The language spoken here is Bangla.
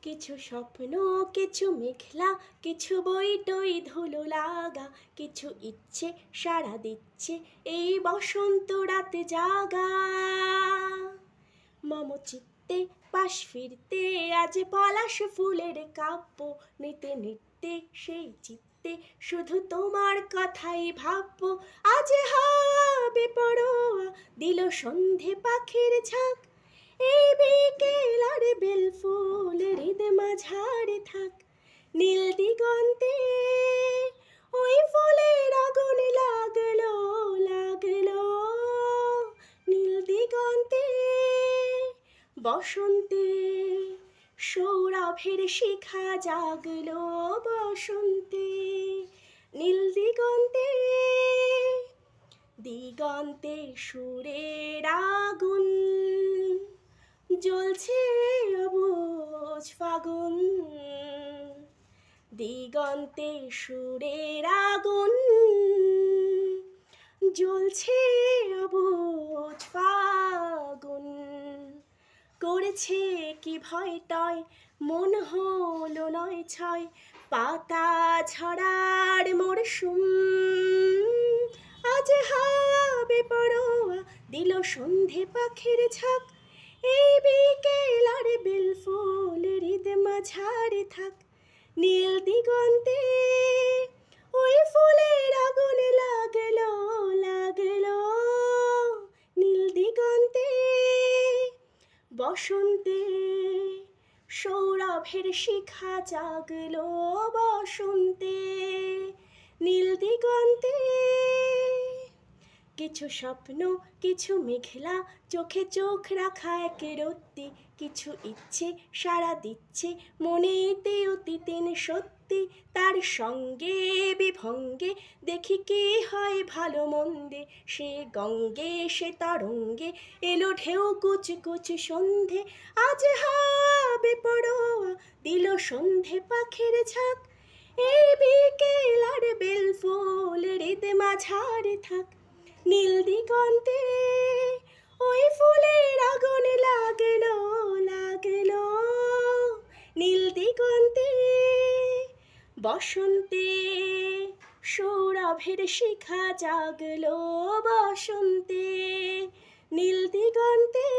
কিছু স্বপ্ন, কিছু মেঘলা, কিছু বই টই ধুলো লাগা, কিছু ইচ্ছে সাড়া দিচ্ছে এই বসন্ত রাতে জাগা। মম চিত্তে পাশ ফিরতে আজ পলাশ ফুলের কাব্য, নিতে নিতে সেই চিত্তে শুধু তোমার কথাই ভাববো। আজ হাওয়া বেপরোয়া দিল সন্ধে পাখির ঝাঁক, এই বিকেল আর বেল ফুল হৃদ মাঝারে থাক। নীল দিগন্তে ওই ফুলের আগুন লাগলো লাগলো, নীল দিগন্তে বসন্তে সৌরভের শিখা জাগলো বসন্তে। নীল দিগন্তে দিগন্তে সুরের আগুন জ্বলছে অবুঝ ফাগুন। দিগন্তে সুরের আগুন জ্বলছে অবুঝ ফাগুন। করেছে কি ভয় টয় মন হলো নয় ছয়, পাতা ঝরার মরশুম। আজ হাওয়া বেপরোয়া দিল সন্ধে পাখির ঝাঁক, এই বিকেল আর বেল ফুল হৃদ মাঝারে থাক। নীল দিগন্তে ওই ফুলের আগুন লাগলো লাগলো, নীল দিগন্তে বসন্তে সৌরভের শিখা জাগলো বসন্তে। নীল দিগন্তে কিছু স্বপ্ন, কিছু মেঘলা, চোখে চোখ রাখা এক রত্তি, কিছু ইচ্ছে সাড়া দিচ্ছে মনেতে অতীতেন সত্যি। তার সঙ্গে বিভঙ্গে দেখি কি হয় ভালো মন্দে, সে গঙ্গে সে তরঙ্গে এলো ঢেউ কুচ কুচ সন্ধে। আজ হাওয়া বেপরোয়া দিল সন্ধে পাখির ঝাঁক, এই বিকেল আর বেল ফুল হৃদ মাঝারে থাক। নীল দিগন্তে ওই ফুলের আগুন লাগলো লাগলো, নীল দিগন্তে বসন্তে সৌরভের শিখা জাগলো বসন্তে। নীল দিগন্তে।